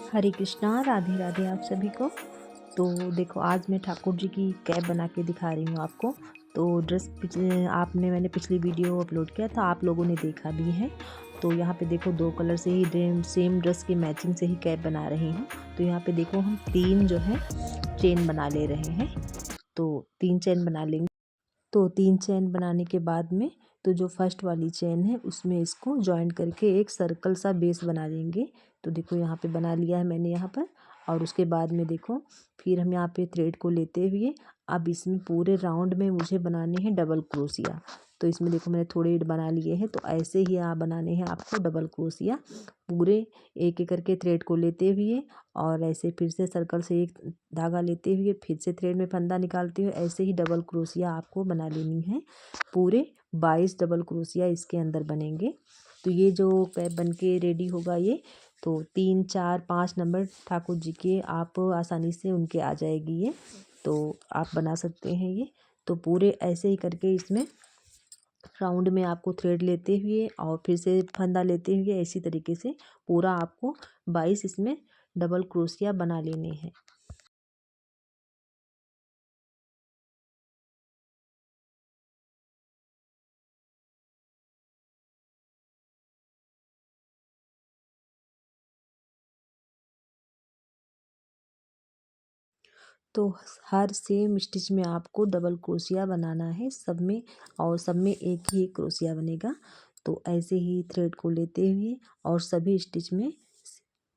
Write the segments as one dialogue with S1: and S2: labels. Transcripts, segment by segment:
S1: हरे कृष्णा, राधे राधे आप सभी को। तो देखो, आज मैं ठाकुर जी की कैप बना के दिखा रही हूँ आपको। तो ड्रेस मैंने पिछली वीडियो अपलोड किया था, आप लोगों ने देखा भी है। तो यहाँ पे देखो, दो कलर से ही सेम ड्रेस की मैचिंग से ही कैप बना रही हूँ। तो यहाँ पे देखो, हम तीन जो है चेन बना ले रहे हैं। तो तीन चेन बना लेंगे। तो तीन चेन बनाने के बाद में तो जो फर्स्ट वाली चेन है उसमें इसको जॉइन करके एक सर्कल सा बेस बना लेंगे। तो देखो, यहाँ पे बना लिया है मैंने यहाँ पर। और उसके बाद में देखो, फिर हम यहाँ पे थ्रेड को लेते हुए अब इसमें पूरे राउंड में मुझे बनाने हैं डबल क्रोशिया। तो इसमें देखो, मैंने थोड़े बना लिए हैं। तो ऐसे ही आप बनाने हैं आपको डबल क्रोशिया पूरे, एक एक करके थ्रेड को लेते हुए और ऐसे फिर से सर्कल से एक धागा लेते हुए फिर से थ्रेड में फंदा निकालते हुए ऐसे ही डबल क्रोशिया आपको बना लेनी है। पूरे 22 डबल क्रोशिया इसके अंदर बनेंगे। तो ये जो कैप बन के रेडी होगा ये, तो 3 4 5 नंबर ठाकुर जी के आप आसानी से उनके आ जाएगी ये। तो आप बना सकते हैं ये। तो पूरे ऐसे ही करके इसमें राउंड में आपको थ्रेड लेते हुए और फिर से फंदा लेते हुए इसी तरीके से पूरा आपको 22 इसमें डबल क्रोशिया बना लेने हैं। तो हर सेम स्टिच में आपको डबल क्रोशिया बनाना है सब में, और सब में एक ही क्रोशिया बनेगा। तो ऐसे ही थ्रेड को लेते हुए और सभी स्टिच में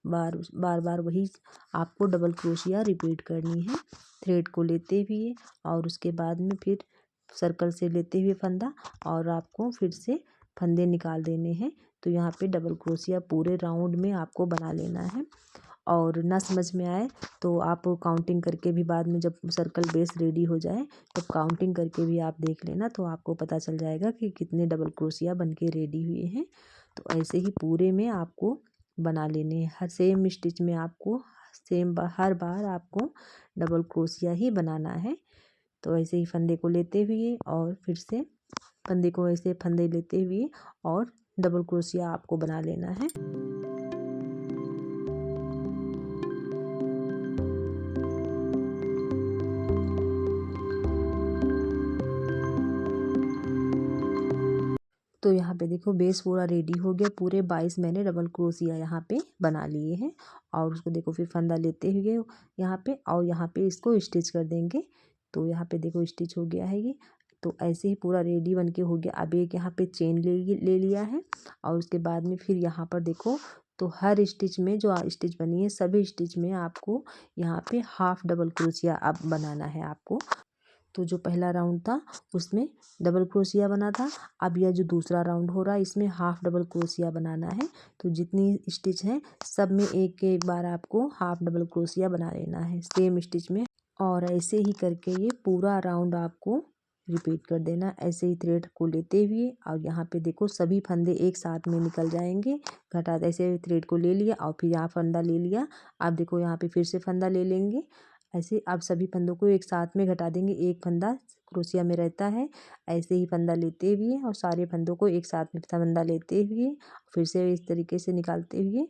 S1: बार बार बार वही आपको डबल क्रोशिया रिपीट करनी है। थ्रेड को लेते हुए और उसके बाद में फिर सर्कल से लेते हुए फंदा, और आपको फिर से फंदे निकाल देने हैं। तो यहाँ पे डबल क्रोशिया पूरे राउंड में आपको बना लेना है। और ना समझ में आए तो आप काउंटिंग करके भी बाद में जब सर्कल बेस रेडी हो जाए तब काउंटिंग करके भी आप देख लेना, तो आपको पता चल जाएगा कि कितने डबल क्रोशिया बन के रेडी हुए हैं। तो ऐसे ही पूरे में आपको बना लेने हैं। हर सेम स्टिच में आपको हर बार आपको डबल क्रोशिया ही बनाना है। तो ऐसे ही फंदे को लेते हुए और फिर से फंदे को ऐसे फंदे लेते हुए और डबल क्रोशिया आपको बना लेना है। तो यहाँ पे देखो, बेस पूरा रेडी हो गया। पूरे 22 मैंने डबल क्रोशिया यहाँ पे बना लिए हैं। और उसको देखो, फिर फंदा लेते हुए यहाँ पे और यहाँ पे इसको स्टिच कर देंगे। तो यहाँ पे देखो, स्टिच हो गया है ये। तो ऐसे ही पूरा रेडी बन के हो गया। अब एक यहाँ पे चेन ले लिया है और उसके बाद में फिर यहाँ पर देखो, तो हर स्टिच में जो स्टिच बनी है सभी स्टिच में आपको यहाँ पे हाफ डबल क्रोशिया अब बनाना है आपको। तो जो पहला राउंड था उसमें डबल क्रोशिया बना था, अब यह जो दूसरा राउंड हो रहा है इसमें हाफ डबल क्रोशिया बनाना है। तो जितनी स्टिच हैं सब में एक एक बार आपको हाफ डबल क्रोशिया बना लेना है सेम स्टिच में। और ऐसे ही करके ये पूरा राउंड आपको रिपीट कर देना, ऐसे ही थ्रेड को लेते हुए। और यहाँ पे देखो, सभी फंदे एक साथ में निकल जाएंगे। घटा ऐसे थ्रेड को ले लिया और फिर यहाँ फंदा ले लिया। आप देखो, यहाँ पे फिर से फंदा ले लेंगे। ऐसे आप सभी फंदों को एक साथ में घटा देंगे, एक फंदा क्रोशिया में रहता है। ऐसे ही फंदा लेते हुए और सारे फंदों को एक साथ में फंदा लेते हुए फिर से इस तरीके से निकालते हुए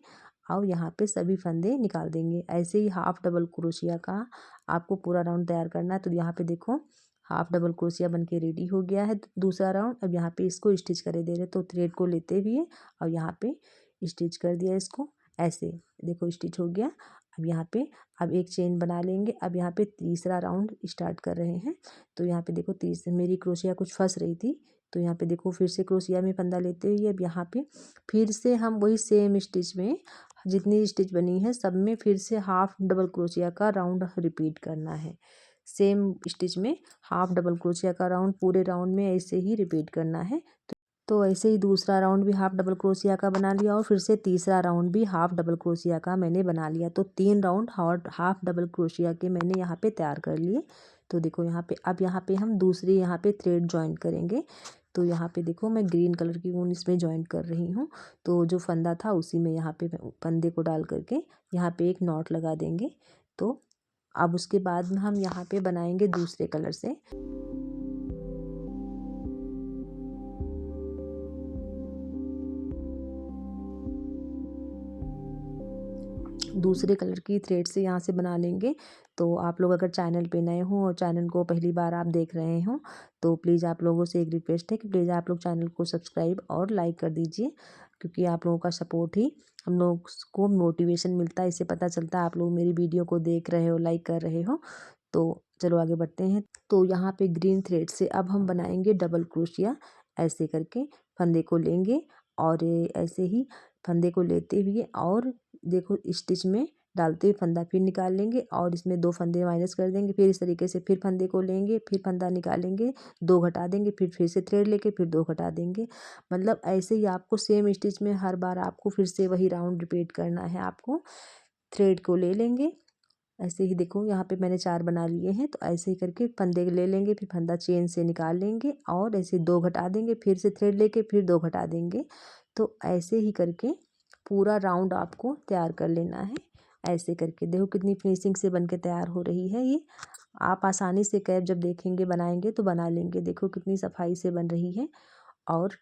S1: और यहाँ पे सभी फंदे निकाल देंगे। ऐसे ही हाफ डबल क्रोशिया का आपको पूरा राउंड तैयार करना है। तो यहाँ पे देखो, हाफ डबल क्रोशिया बन के रेडी हो गया है दूसरा राउंड। अब यहाँ पे इसको स्टिच करे दे रहे, तो थ्रेड को लेते हुए और यहाँ पे स्टिच कर दिया इसको। ऐसे देखो, स्टिच हो गया। अब यहाँ पे अब एक चेन बना लेंगे। अब यहाँ पे तीसरा राउंड स्टार्ट कर रहे हैं। तो यहाँ पे देखो, मेरी क्रोशिया कुछ फंस रही थी। तो यहाँ पे देखो, फिर से क्रोशिया में फंदा लेते हुए अब यहाँ पे फिर से हम वही सेम स्टिच में जितनी स्टिच बनी है सब में फिर से हाफ डबल क्रोशिया का राउंड रिपीट करना है। सेम स्टिच में हाफ डबल क्रोशिया का राउंड पूरे राउंड में ऐसे ही रिपीट करना है। तो ऐसे ही दूसरा राउंड भी हाफ डबल क्रोशिया का बना लिया और फिर से तीसरा राउंड भी हाफ डबल क्रोशिया का मैंने बना लिया। तो 3 राउंड हाफ डबल क्रोशिया के मैंने यहाँ पे तैयार कर लिए। तो देखो, यहाँ पे अब यहाँ पे हम दूसरी यहाँ पे थ्रेड जॉइन करेंगे। तो यहाँ पे देखो, मैं ग्रीन कलर की ऊन इसमें जॉइन कर रही हूँ। तो जो फंदा था उसी में यहाँ पे फंदे को डाल करके यहाँ पे एक नॉट लगा देंगे। तो अब उसके बाद में हम यहाँ पे बनाएंगे दूसरे कलर से। दूसरे कलर की थ्रेड से यहाँ से बना लेंगे। तो आप लोग अगर चैनल पे नए हो और चैनल को पहली बार आप देख रहे हो तो प्लीज़ आप लोगों से एक रिक्वेस्ट है कि प्लीज़ आप लोग चैनल को सब्सक्राइब और लाइक कर दीजिए, क्योंकि आप लोगों का सपोर्ट ही हम लोग को मोटिवेशन मिलता है। इससे पता चलता है आप लोग मेरी वीडियो को देख रहे हो, लाइक कर रहे हो। तो चलो आगे बढ़ते हैं। तो यहाँ पे ग्रीन थ्रेड से अब हम बनाएंगे डबल क्रोशिया। ऐसे करके फंदे को लेंगे और ऐसे ही फंदे को लेते हुए और देखो स्टिच में डालते हुए फंदा फिर निकाल लेंगे और इसमें 2 फंदे माइनस कर देंगे। फिर इस तरीके से फिर फंदे को लेंगे, फिर फंदा निकालेंगे, 2 घटा देंगे, फिर से थ्रेड लेके फिर 2 घटा देंगे। मतलब ऐसे ही आपको सेम स्टिच में हर बार आपको फिर से वही राउंड रिपीट करना है। आपको थ्रेड को ले लेंगे, ऐसे ही देखो यहाँ पे मैंने 4 बना लिए हैं। तो ऐसे ही करके फंदे ले लेंगे, फिर फंदा चेन से निकाल लेंगे और ऐसे 2 घटा देंगे, फिर से थ्रेड लेके फिर 2 घटा देंगे। तो ऐसे ही करके पूरा राउंड आपको तैयार कर लेना है। ऐसे करके देखो कितनी फिनिशिंग से बन के तैयार हो रही है ये। आप आसानी से कैप जब देखेंगे बनाएंगे तो बना लेंगे। देखो कितनी सफाई से बन रही है। और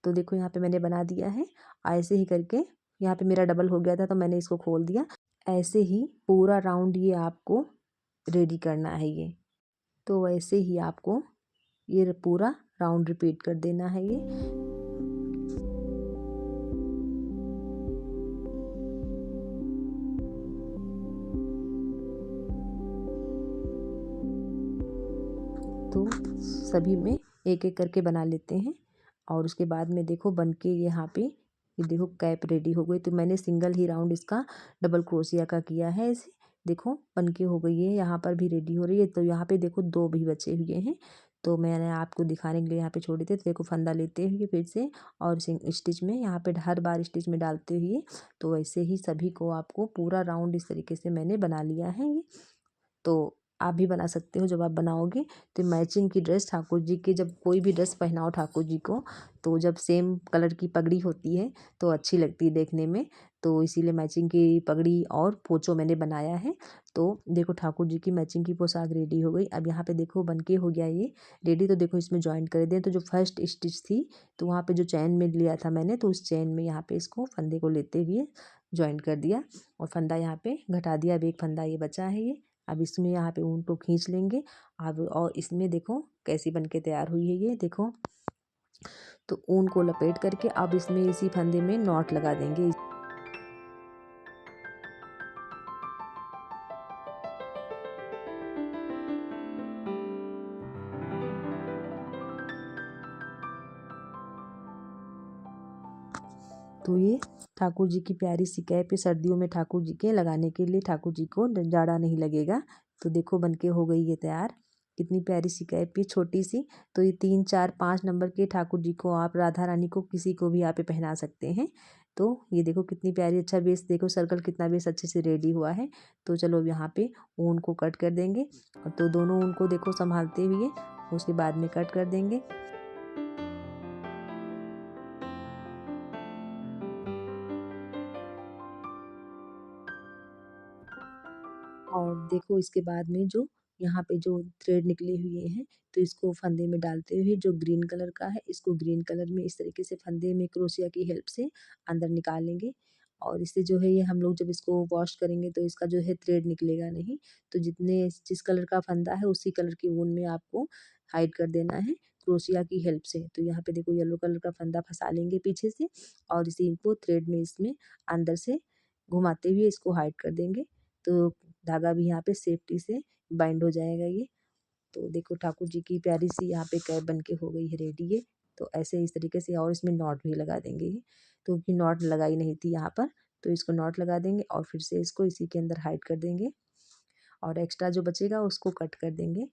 S1: तो देखो यहाँ पे मैंने बना दिया है। ऐसे ही करके यहाँ पे मेरा डबल हो गया था तो मैंने इसको खोल दिया। ऐसे ही पूरा राउंड ये आपको रेडी करना है ये। तो ऐसे ही आपको ये पूरा राउंड रिपीट कर देना है ये। तो सभी में एक एक करके बना लेते हैं और उसके बाद में देखो बन के यहाँ पे ये देखो कैप रेडी हो गई। तो मैंने सिंगल ही राउंड इसका डबल क्रोशिया का किया है। इसे देखो बन के हो गई है, यहाँ पर भी रेडी हो रही है। तो यहाँ पे देखो 2 भी बचे हुए हैं। तो मैंने आपको दिखाने के लिए यहाँ पे छोड़े थे। तो देखो फंदा लेते हुए फिर से और स्टिच में यहाँ पे हर बार स्टिच में डालते हुए तो ऐसे ही सभी को आपको पूरा राउंड इस तरीके से मैंने बना लिया है ये। तो आप भी बना सकते हो। जब आप बनाओगे तो मैचिंग की ड्रेस ठाकुर जी की, जब कोई भी ड्रेस पहनाओ ठाकुर जी को तो जब सेम कलर की पगड़ी होती है तो अच्छी लगती है देखने में। तो इसीलिए मैचिंग की पगड़ी और पोंचो मैंने बनाया है। तो देखो ठाकुर जी की मैचिंग की पोशाक रेडी हो गई। अब यहाँ पे देखो बन के हो गया ये रेडी। तो देखो इसमें जॉइंट कर दें। तो जो फर्स्ट स्टिच थी तो वहाँ पे जो चैन में लिया था मैंने, तो उस चैन में यहाँ पे इसको फंदे को लेते हुए जॉइंट कर दिया और फंदा यहाँ पे घटा दिया। अब एक फंदा ये बचा है ये। अब इसमें यहाँ पे ऊन को खींच लेंगे। अब और इसमें देखो कैसी बन के तैयार हुई है ये देखो। तो ऊन को लपेट करके अब इसमें इसी फंदे में नॉट लगा देंगे। तो ये ठाकुर जी की प्यारी सी कैप है सर्दियों में ठाकुर जी के लगाने के लिए, ठाकुर जी को जाड़ा नहीं लगेगा। तो देखो बनके हो गई है तैयार। कितनी प्यारी सी कैप है छोटी सी। तो ये 3 4 5 नंबर के ठाकुर जी को, आप राधा रानी को, किसी को भी आप पहना सकते हैं। तो ये देखो कितनी प्यारी, अच्छा बेस देखो सर्कल कितना बेस अच्छे से रेडी हुआ है। तो चलो यहाँ पे ऊन को कट कर देंगे। तो दोनों ऊन को देखो संभालते हुए उसके बाद में कट कर देंगे। और देखो इसके बाद में जो यहाँ पे जो थ्रेड निकले हुए हैं तो इसको फंदे में डालते हुए जो ग्रीन कलर का है इसको ग्रीन कलर में इस तरीके से फंदे में क्रोशिया की हेल्प से अंदर निकाल लेंगे। और इससे जो है ये हम लोग जब इसको वॉश करेंगे तो इसका जो है थ्रेड निकलेगा नहीं। तो जिस कलर का फंदा है उसी कलर की ऊन में आपको हाइड कर देना है क्रोशिया की हेल्प से। तो यहाँ पे देखो येलो कलर का फंदा फंसा लेंगे पीछे से और इसी को थ्रेड में इसमें अंदर से घुमाते हुए इसको हाइड कर देंगे। तो धागा भी यहाँ पे सेफ्टी से बाइंड हो जाएगा ये। तो देखो ठाकुर जी की प्यारी सी यहाँ पे कैप बन के हो गई है रेडी है। तो ऐसे इस तरीके से और इसमें नॉट भी लगा देंगे ये। तो भी नॉट लगाई नहीं थी यहाँ पर तो इसको नॉट लगा देंगे और फिर से इसको इसी के अंदर हाइड कर देंगे और एक्स्ट्रा जो बचेगा उसको कट कर देंगे।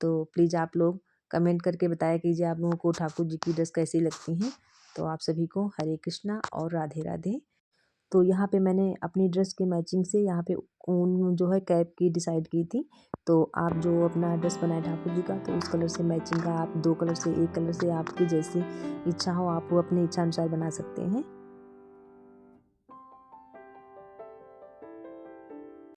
S1: तो प्लीज़ आप लोग कमेंट करके बताया कीजिए आप लोगों को ठाकुर जी की ड्रेस कैसी लगती हैं। तो आप सभी को हरे कृष्णा और राधे राधे। तो यहाँ पे मैंने अपनी ड्रेस के मैचिंग से यहाँ पे ऊन जो है कैप की डिसाइड की थी। तो आप जो अपना ड्रेस बनाए ठाकुर जी का तो उस कलर से मैचिंग का आप 2 कलर से 1 कलर से आपकी जैसी इच्छा हो आप वो अपनी इच्छा अनुसार बना सकते हैं।